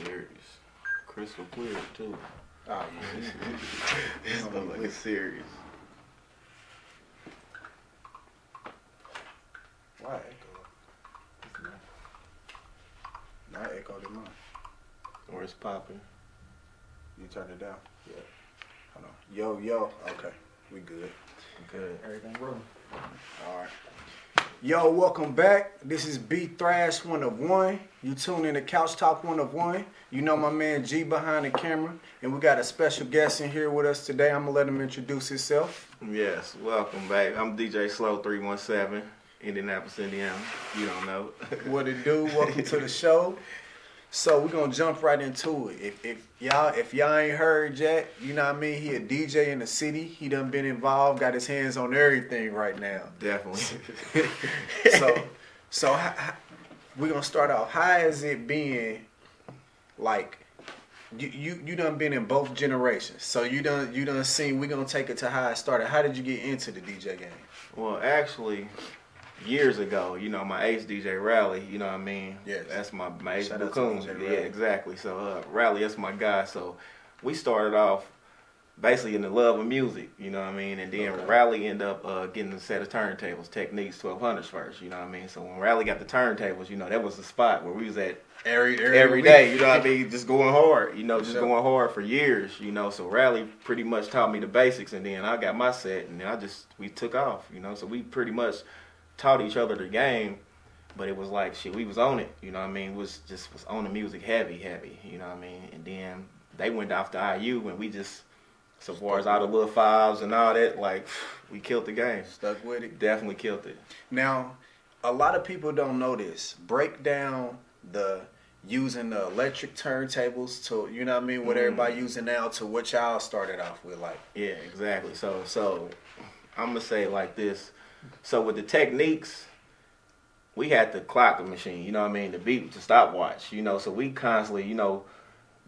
serious. Crystal clear too. Oh yeah. This look like it's serious. Why echo? Not echo to mine. Or it's popping. You turn it down. Yeah. Hold on. Yo. Okay. We good. Good. Everything rolling. All right. Yo, welcome back. This is B Thrash 1 of 1. You tune in to Couch Talk 1 of 1. You know my man G behind the camera. And we got a special guest in here with us today. I'm going to let him introduce himself. Yes, welcome back. I'm DJ Slow 317, Indianapolis, Indiana. You don't know. What it do? Welcome to the show. So we're going to jump right into it. If y'all ain't heard yet, you know what I mean? He a DJ in the city. He done been involved, got his hands on everything right now. Definitely. So we're going to start off. How has it been, like, you done been in both generations. So you done seen, we're going to take it to how it started. How did you get into the DJ game? Well, actually, years ago, you know, my ace DJ Rally, you know what I mean? Yes. That's my ace Shout out to Cocoon. DJ Yeah, Rally. exactly. So Rally, that's my guy. So we started off basically in the love of music, you know what I mean? And then Okay. Rally ended up getting a set of turntables, Techniques 1200s first, you know what I mean? So when Rally got the turntables, you know, that was the spot where we was at every week. day, you know what I mean? Just going hard, you know, just Sure. going hard for years, you know. So Rally pretty much taught me the basics, and then I got my set, and then we took off, you know. So we pretty much taught each other the game, but it was like, shit, we was on it, you know what I mean? Was on the music heavy, you know what I mean? And then they went off to IU, and we just, so far as all the little fives and all that, like, we killed the game. Stuck with it. Definitely killed it. Now, a lot of people don't know this. Break down using the electric turntables to, you know what I mean, what everybody using now to what y'all started off with, like. Yeah, exactly. So I'm gonna say it like this. So with the Techniques, we had to clock the machine, you know what I mean, the beat, the stopwatch, you know, so we constantly, you know,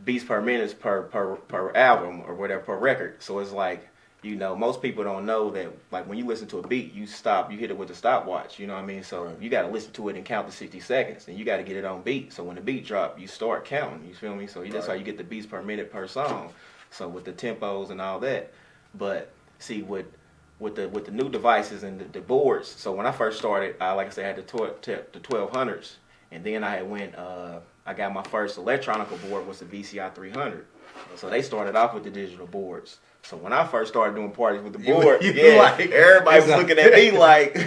beats per minute per album or whatever, per record. So it's like, you know, most people don't know that, like, when you listen to a beat, you stop, you hit it with the stopwatch, you know what I mean? So you got to listen to it and count the 60 seconds, and you got to get it on beat. So when the beat drop, you start counting, you feel me? So that's how you get the beats per minute per song. So with the tempos and all that. But see, with the new devices and the boards, so when I first started, like I said, I had the 1200s, and then I had I got my first electronical board was the VCI 300. So they started off with the digital boards. So when I first started doing parties with the board, everybody was looking at me like,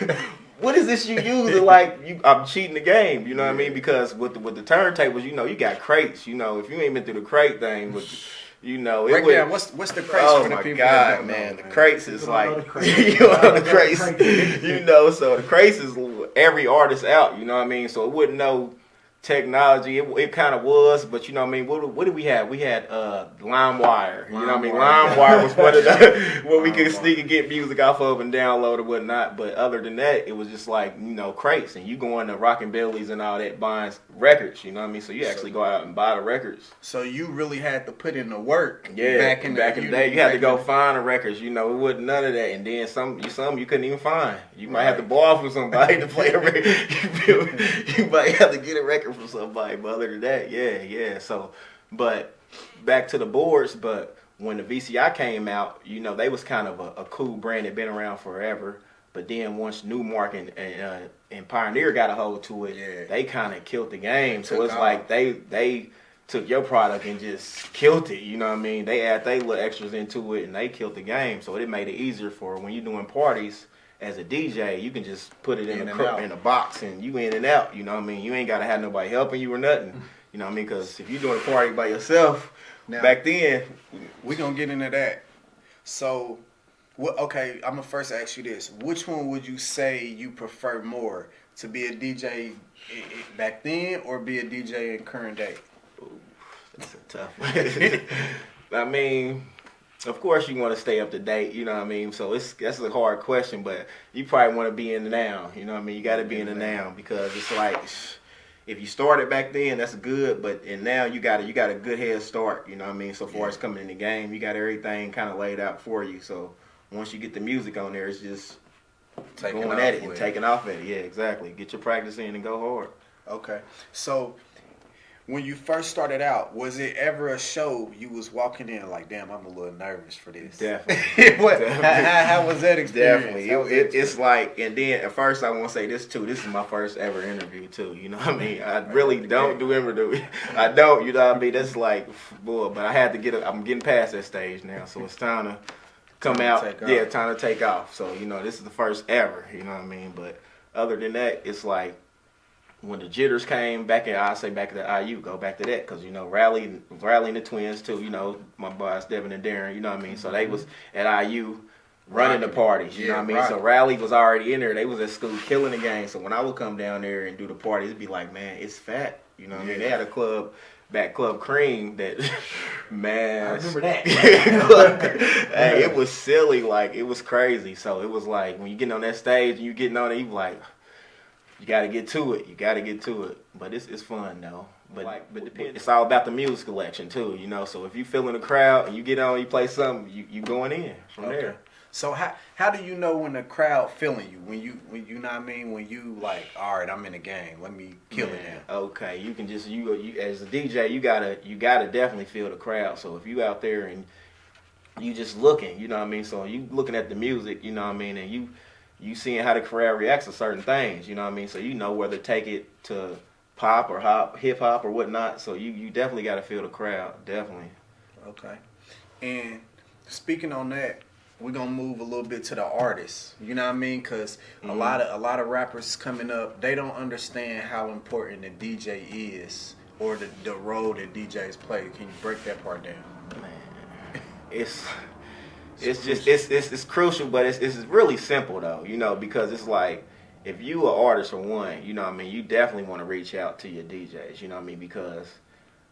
what is this you using? Like, I'm cheating the game, you know what I mean? Because with the turntables, you know, you got crates. You know, if you ain't been through the crate thing, you know, Break down, what's the crates for the people that don't know, man. The man? crates is People like, don't know the crates. you know, the crates, you know, so the crates is every artist out, you know what I mean? So it wouldn't know technology, it kind of was, but you know what I mean, what did we have? We had LimeWire, you know what I mean? LimeWire was one of the where we could sneak and get music off of and download and whatnot, but other than that, it was just like, you know, crates, and you going to Rockin' Billy's and all that buying records, you know what I mean? So you actually go out and buy the records. So you really had to put in the work. Yeah, back in the day, you had to go back find the records. You know, it wasn't none of that. And then some you couldn't even find. You might have to borrow from somebody to play a record. You might have to get a record from somebody. But other than that, yeah. So, but back to the boards. But when the VCI came out, you know, they was kind of a cool brand that been around forever. But then once Newmark and Pioneer got a hold to it, they kind of killed the game. So it's like they took your product and just killed it, you know what I mean? They add they little extras into it and they killed the game. So it made it easier for when you're doing parties as a DJ, you can just put it in a box and you in and out, you know what I mean? You ain't got to have nobody helping you or nothing, you know what I mean? Because if you're doing a party by yourself, Now, back then. We're going to get into that. So, okay, I'm going to first ask you this. Which one would you say you prefer more? To be a DJ back then or be a DJ in current day? That's a tough one. I mean, of course you want to stay up to date, you know what I mean? So that's a hard question, but you probably want to be in the now, you know what I mean? You got to be in the now because it's like, if you started back then, that's good, but now you got a good head start, you know what I mean? So far as coming in the game, you got everything kind of laid out for you. So once you get the music on there, it's just going at it and taking off at it. Yeah, exactly. Get your practice in and go hard. Okay. So when you first started out, was it ever a show you was walking in like, damn, I'm a little nervous for this? Definitely. What? How was that experience? Definitely. It's like, and then at first I want to say this too. This is my first ever interview too. You know what I mean? I really don't do interview. I don't. You know what I mean? That's like, boy. But I had to I'm getting past that stage now, so it's time to come out. Yeah, time to take off. So you know, this is the first ever. You know what I mean? But other than that, it's like, when the Jitters came back, I say back to the IU, go back to that, because, you know, rallying the Twins too, you know, my boys Devin and Darren, you know what I mean? So they was at IU running the parties, you know what I mean? So Rally was already in there. They was at school killing the game. So when I would come down there and do the parties, it'd be like, man, it's fat. You know what I mean? They had a club, Club Cream, that, man. I remember that. Hey, it was silly. Like, it was crazy. So it was like, when you getting on that stage and you getting on it, you be like, you got to get to it. But it's fun though. But it's all about the music selection too, you know. So if you feel in the crowd and you get on, you play something, you going in from there. So how do you know when the crowd feeling you? When you know what I mean? When you like, all right, I'm in the game. Let me kill it now. Okay, you can just you as a DJ, you gotta definitely feel the crowd. So if you out there and you just looking, you know what I mean. So you looking at the music, you know what I mean, and you seeing how the crowd reacts to certain things, you know what I mean? So you know whether to take it to pop or hip hop or whatnot. So you definitely got to feel the crowd, definitely. Okay. And speaking on that, we're gonna move a little bit to the artists. You know what I mean? Because a lot of rappers coming up, they don't understand how important the DJ is or the role that DJs play. Can you break that part down? Man, it's crucial, but it's really simple though, you know, because it's like, if you an artist for one, you know what I mean, you definitely want to reach out to your DJs, you know what I mean, because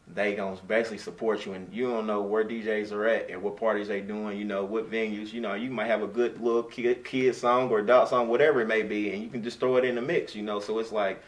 they gonna basically support you, and you don't know where DJs are at and what parties they doing, you know, what venues, you know, you might have a good little kid song or adult song, whatever it may be, and you can just throw it in the mix, you know. So it's like,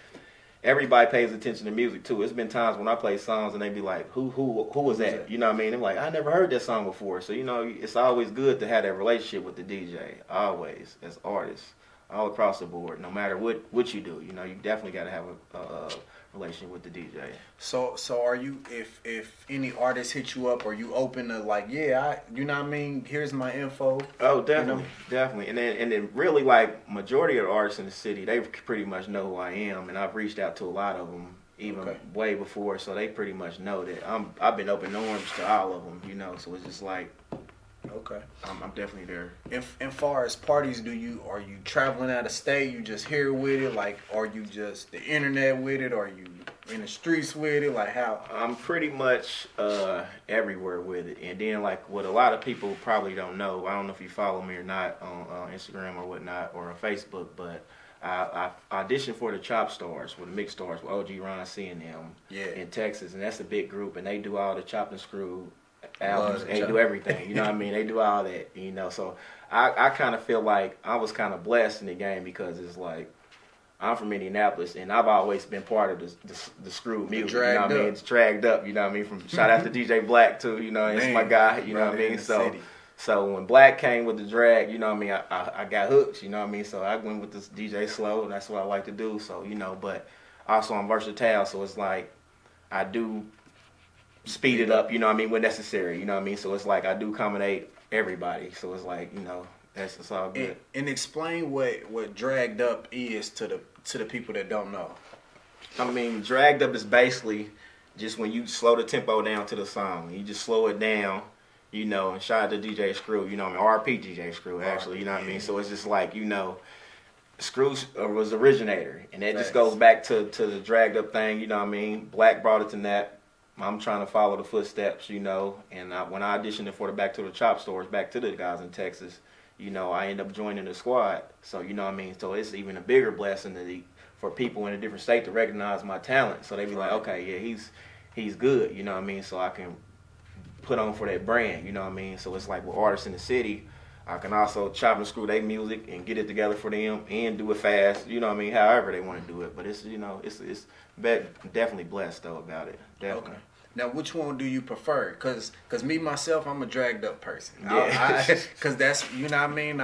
everybody pays attention to music too. It's been times when I play songs and they be like, who was that? You know what I mean? I'm like, I never heard that song before. So, you know, it's always good to have that relationship with the DJ, always, as artists, all across the board, no matter what you do. You know, you definitely got to have a relationship with the DJ. So are you, if any artist hit you up, or you open to like, yeah, you know what I mean, here's my info? Oh, definitely, you know? definitely. And then really, like, majority of the artists in the city, they pretty much know who I am, and I've reached out to a lot of them even way before, so they pretty much know that I've been open arms to all of them, you know. So it's just like, okay, I'm definitely there. And far as parties, are you traveling out of state? You just here with it? Like, are you just the internet with it? Are you in the streets with it? Like, how? I'm pretty much everywhere with it. And then, like, what a lot of people probably don't know, I don't know if you follow me or not on Instagram or whatnot, or on Facebook, but I auditioned for the Chop Stars, with the Mix Stars, with OG Ron C and them in Texas, and that's a big group, and they do all the chop and screw albums, and they do everything, you know what I mean? They do all that, you know. So I kind of feel like I was kind of blessed in the game, because it's like, I'm from Indianapolis, and I've always been part of the screw music, you know what I mean? It's dragged up, you know what I mean? From shout out to DJ Black too, you know, it's my guy, you know what I mean? So when Black came with the drag, you know what I mean, I got hooked, you know what I mean? So I went with this DJ Slow, and that's what I like to do. So, you know, but also I'm versatile, so it's like I do speed it up, you know what I mean, when necessary, you know what I mean? So it's like I do accommodate everybody. So it's like, you know, it's all good. And explain what dragged up is to the people that don't know. I mean, dragged up is basically just when you slow the tempo down to the song. You just slow it down, you know, and shout out to DJ Screw, you know, RP DJ Screw, actually, you know what I mean? So it's just like, you know, Screw was the originator, and that just goes back to the dragged up thing, you know what I mean? Black brought it to that. I'm trying to follow the footsteps, you know, and when I auditioned for the Back to the Chop Stars, back to the guys in Texas, you know, I end up joining the squad. So, you know what I mean? So it's even a bigger blessing for people in a different state to recognize my talent. So they be like, okay, yeah, he's good, you know what I mean? So I can put on for that brand, you know what I mean? So it's like with artists in the city, I can also chop and screw their music and get it together for them and do it fast, you know what I mean, however they want to do it. But it's, you know, it's definitely blessed though about it, definitely. Okay. Now, which one do you prefer? Cause me myself, I'm a dragged up person. Yeah. Cause that's, you know what I mean.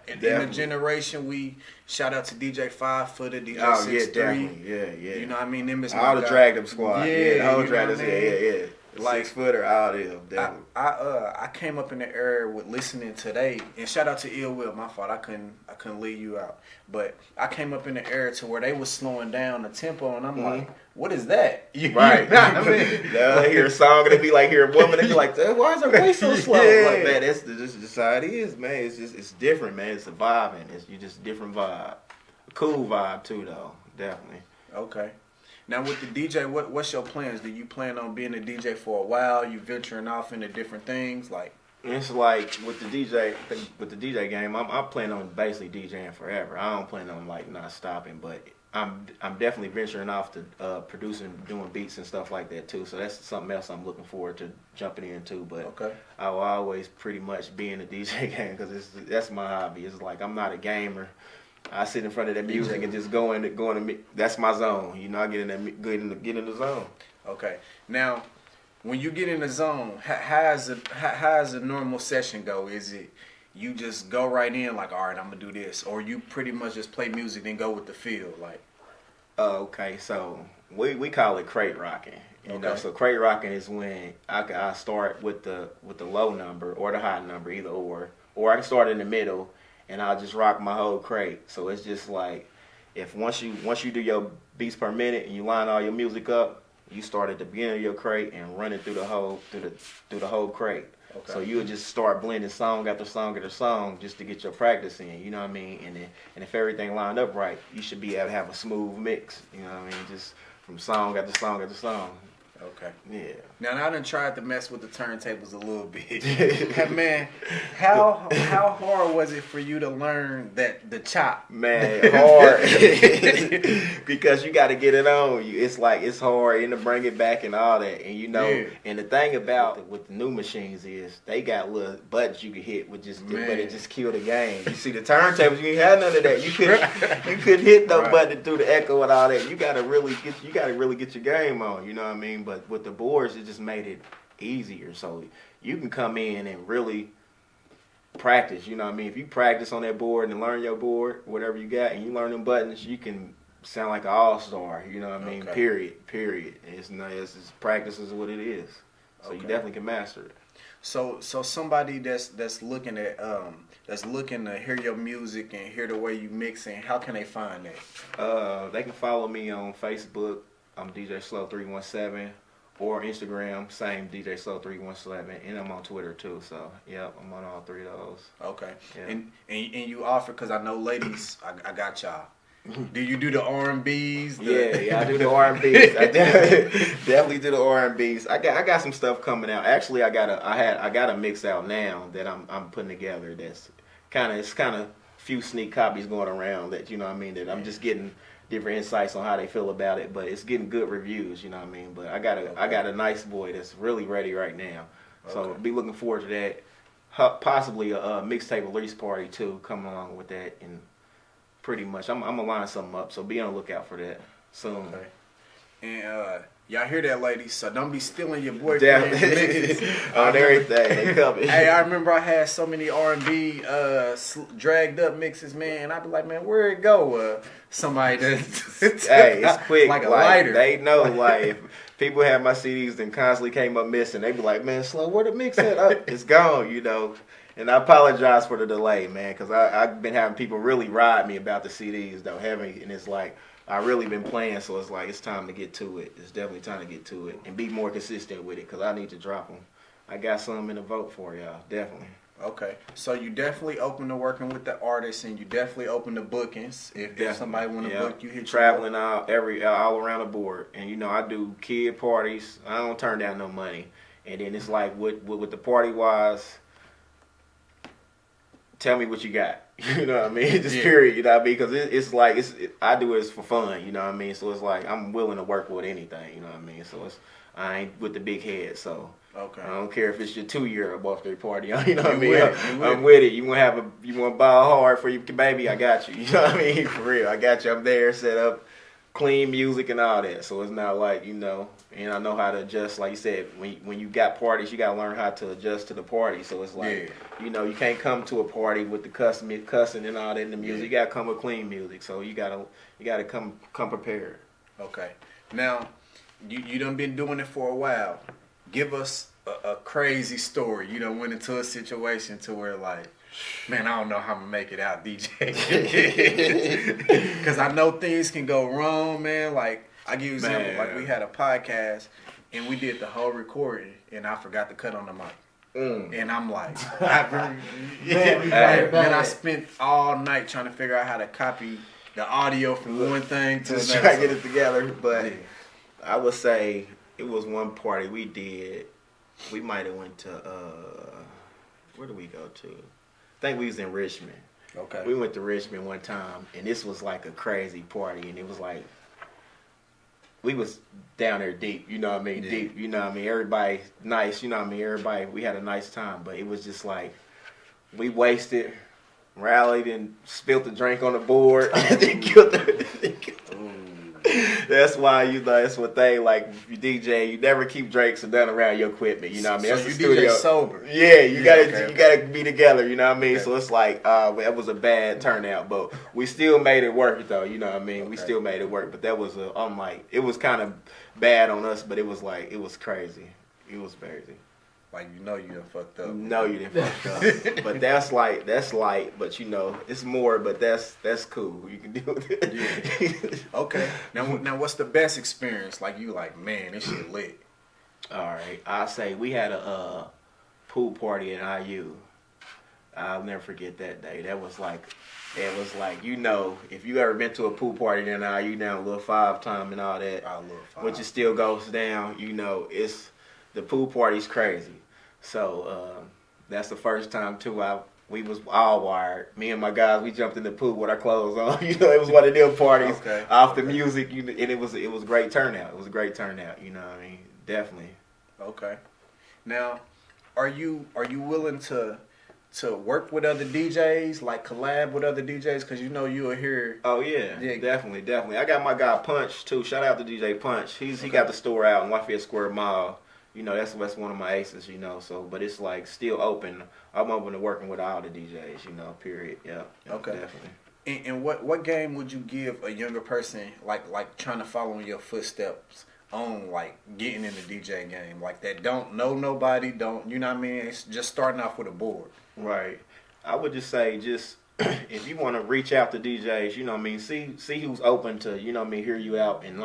In the generation, we shout out to DJ 5 Footer, DJ Oh 6'3". yeah, definitely. Yeah. You know what I mean. Them is all the guy. dragged up squad. Yeah, the whole you know dragged up. what I mean? Yeah. Like 6-footer, all them. Definitely. I came up in the era with listening today, and shout out to Ill Will. My fault, I couldn't leave you out, but I came up in the era to where they was slowing down the tempo, and I'm like, what is that? Right. You know what I mean? They hear a song and they be like, hear a woman, they be like, why is her voice so slow? Yeah. Like, man, that's just how it is, man. It's different, man. It's a vibe, and you just different vibe. A cool vibe too, though. Definitely. Okay. Now with the DJ, what's your plans? Do you plan on being a DJ for a while? You venturing off into different things, like? It's like with the DJ game, I'm planning on basically DJing forever. I don't plan on like not stopping, but I'm definitely venturing off to producing, doing beats and stuff like that too. So that's something else I'm looking forward to jumping into. But okay. I will always pretty much be in the DJ game because that's my hobby. It's like I'm not a gamer. I sit in front of that music and just go into that's my zone. You know, I get in that get in the zone. Okay. Now, when you get in the zone, how's a normal session go? Is it you just go right in like, all right, I'm gonna do this, or you pretty much just play music and go with the feel, like? Okay, so we call it crate rocking. You know, so crate rocking is when I start with the low number or the high number, either or I can start in the middle. And I'll just rock my whole crate. So it's just like, if once you do your beats per minute and you line all your music up, you start at the beginning of your crate and run it through the whole crate. Okay. So you'll just start blending song after song after song just to get your practice in. You know what I mean? And if everything lined up right, you should be able to have a smooth mix. You know what I mean? Just from song after song after song. Okay. Yeah. Now I done tried to mess with the turntables a little bit. Man, how hard was it for you to learn the chop? Man, hard. Because you got to get it on you. It's like it's hard and to bring it back and all that. And you know, and the thing about with the new machines is they got little buttons you can hit but it just kill the game. You see the turntables, you ain't had none of that. You couldn't hit no button through the echo and all that. You got to really get your game on. You know what I mean? But with the boards, it just made it easier. So you can come in and really practice. You know what I mean? If you practice on that board and learn your board, whatever you got, and you learn them buttons, you can sound like an all-star. You know what I mean? Okay. Period. It's practice is what it is. So you definitely can master it. So somebody that's looking at that's looking to hear your music and hear the way you mixing, how can they find that? They can follow me on Facebook. I'm DJ Slow 317, or Instagram, same DJ Slow 317, and I'm on Twitter too. So yep, I'm on all three of those. Okay. Yeah. And you offer, because I know ladies, I got y'all. Do you do the R&Bs? Yeah, I do the R&Bs. I definitely do the R&Bs. I got some stuff coming out. Actually, I got a mix out now that I'm putting together. That's kind of few sneak copies going around that, you know what I mean, that I'm just getting different insights on how they feel about it, but it's getting good reviews, you know what I mean. But I got a nice boy that's really ready right now, so be looking forward to that. Possibly a mixtape release party too, coming along with that, and pretty much I'm gonna line something up. So be on the lookout for that soon. Okay. And y'all hear that, ladies? So don't be stealing your boyfriend's mixes on everything. They coming. Hey, I remember I had so many R&B dragged up mixes, man. And I'd be like, man, where'd it go? Somebody that hey, it's quick. Like a lighter. They know, like, if people have my CDs and constantly came up missing, they be like, man, Slow, where the mix at? It's gone, you know. And I apologize for the delay, man, because I've been having people really ride me about the CDs, though, and it's like, I really been playing, so it's like it's time to get to it. It's definitely time to get to it and be more consistent with it, because I need to drop them. I got some in the vote for y'all, definitely. Okay, so you definitely open to working with the artists, and you definitely open to bookings. If somebody want to book you, hit traveling all around the board, and you know I do kid parties. I don't turn down no money, and then it's like with the party wise. Tell me what you got. You know what I mean? Just period. You know what I mean? Because it's like I do it for fun. You know what I mean? So it's like I'm willing to work with anything. You know what I mean? So I ain't with the big head. So I don't care if it's your 2-year birthday party. You know what I mean? I'm with it. You want to ball hard for your baby? I got you. You know what I mean? For real, I got you. I'm there, set up. clean music and all that. So it's not like, you know, and I know how to adjust. Like you said, when you got parties, you gotta learn how to adjust to the party. So it's like, you know, you can't come to a party with the cussing and all that in the music. Yeah. You gotta come with clean music. So you gotta come prepared. Okay. Now, you done been doing it for a while. Give us a crazy story. You done went into a situation to where like, man, I don't know how I'm gonna make it out, DJ. Because I know things can go wrong, man. Like, I give you an example. Like, we had a podcast, and we did the whole recording, and I forgot to cut on the mic. And I'm like, man, I spent all night trying to figure out how to copy the audio from one thing to Just another. try to get it together. But I would say it was one party we did. We might have went to, where did we go to? I think we was in Richmond. Okay. We went to Richmond one time, and this was like a crazy party, and it was like, we was down there deep, you know what I mean? Yeah. Deep, you know what I mean? Everybody nice, you know what I mean? Everybody, we had a nice time, but it was just like, we wasted, rallied, and spilled the drink on the board. That's why, you know, that's what they, like, if you DJ, you never keep drinks or nothing around your equipment, you know what I mean? So That's you the studio. DJ sober. Yeah, you okay. gotta be together, you know what I mean? Okay. So it's like, that was a bad turnout, but we still made it work though, you know what I mean? We still made it work, but that was it was kind of bad on us, but it was like, it was crazy. It was crazy. Like, you know you done fucked up. No, you didn't fuck up. But that's light, but you know, it's more, but that's cool. You can do it. Yeah. Okay. Now, what's the best experience? Like, you like, man, this shit lit. All right. I say we had a pool party at IU. I'll never forget that day. It was like, you know, if you ever been to a pool party in IU down Little Five time and all that, which it still goes down, you know, the pool party's crazy. So that's the first time too. We was all wired. Me and my guys, we jumped in the pool with our clothes on. You know, it was one of them parties off the music. And it was great turnout. It was a great turnout. You know what I mean? Definitely. Okay. Now, are you willing to work with other DJs, like collab with other DJs? Because you know you'll hear. Oh yeah, definitely. I got my guy Punch too. Shout out to DJ Punch. He got the store out in Lafayette Square Mall. You know, that's one of my aces, you know, so, but it's like still open. I'm open to working with all the DJs, you know, period. Yeah. Okay. Definitely. And what game would you give a younger person, like trying to follow in your footsteps on, like, getting in the DJ game, like that don't know nobody, you know what I mean? It's just starting off with a board. Right. I would just say, if you want to reach out to DJs, you know what I mean, see who's open to, you know what I mean, hear you out and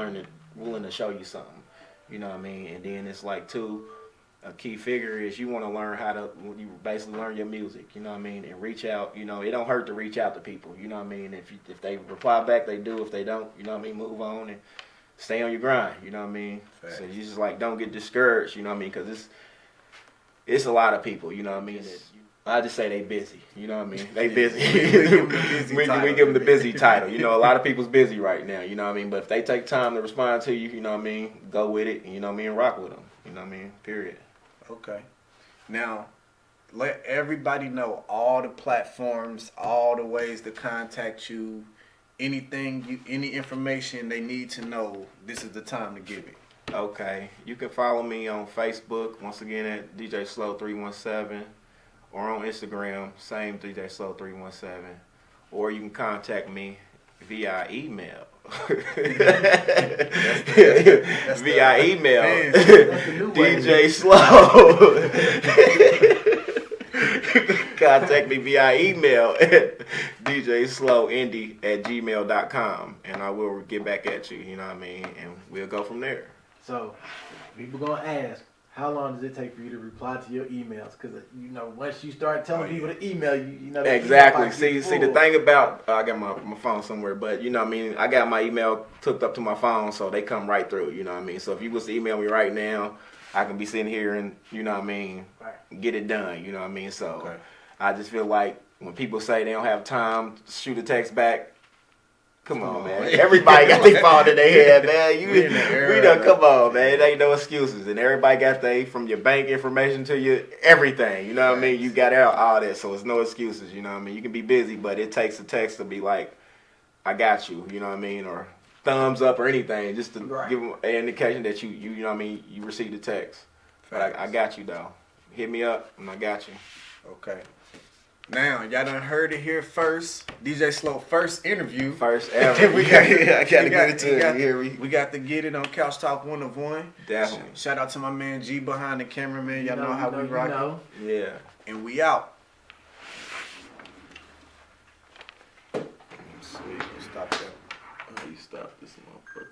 willing to show you something. You know what I mean? And then it's like, too, a key figure is you want to learn you basically learn your music, you know what I mean? And reach out, you know, it don't hurt to reach out to people, you know what I mean? If they reply back, they do. If they don't, you know what I mean, move on and stay on your grind, you know what I mean? Facts. So you just like, don't get discouraged, you know what I mean? Because it's a lot of people, you know what I mean? I just say they busy, you know what I mean? They busy. We give them the busy title. You know, a lot of people's busy right now, you know what I mean? But if they take time to respond to you, you know what I mean? Go with it, you know what I mean? Rock with them, you know what I mean? Period. Okay. Now, let everybody know all the platforms, all the ways to contact you, any information they need to know, this is the time to give it. Okay. You can follow me on Facebook, once again, at DJ Slow 317. Or on Instagram, same DJ Slow 317, or you can contact me via email. Via email, DJ Slow. Contact me via email at djslowindy@gmail.com, and I will get back at you. You know what I mean, and we'll go from there. So, people gonna ask, how long does it take for you to reply to your emails? Because, you know, once you start telling people to email you, you know. Exactly. See, the thing about, I got my phone somewhere, but, you know what I mean, I got my email hooked up to my phone, so they come right through, you know what I mean? So if you was to email me right now, I can be sitting here and, you know what I mean, get it done, you know what I mean? So I just feel like when people say they don't have time to shoot a text back, come on, man. Everybody got their phone in their head, man. Come on, man. It ain't no excuses. And everybody got from your bank information to your everything. You know what I mean? You got out all that, so it's no excuses. You know what I mean? You can be busy, but it takes a text to be like, I got you. You know what I mean? Or thumbs up or anything, just to Right. give them an indication that you know what I mean, you received the text. But I got you though. Hit me up and I got you. Okay. Now, y'all done heard it here first. DJ Slow first interview. First ever. We got- I gotta we get got- it to we you. got- Here We got to get it on Couch Talk 1 of 1. Definitely. Shout out to my man G behind the camera, man. Y'all You know how you we you rock. know. Yeah. And we out. Sweet. Stop that. How you stop this motherfucker?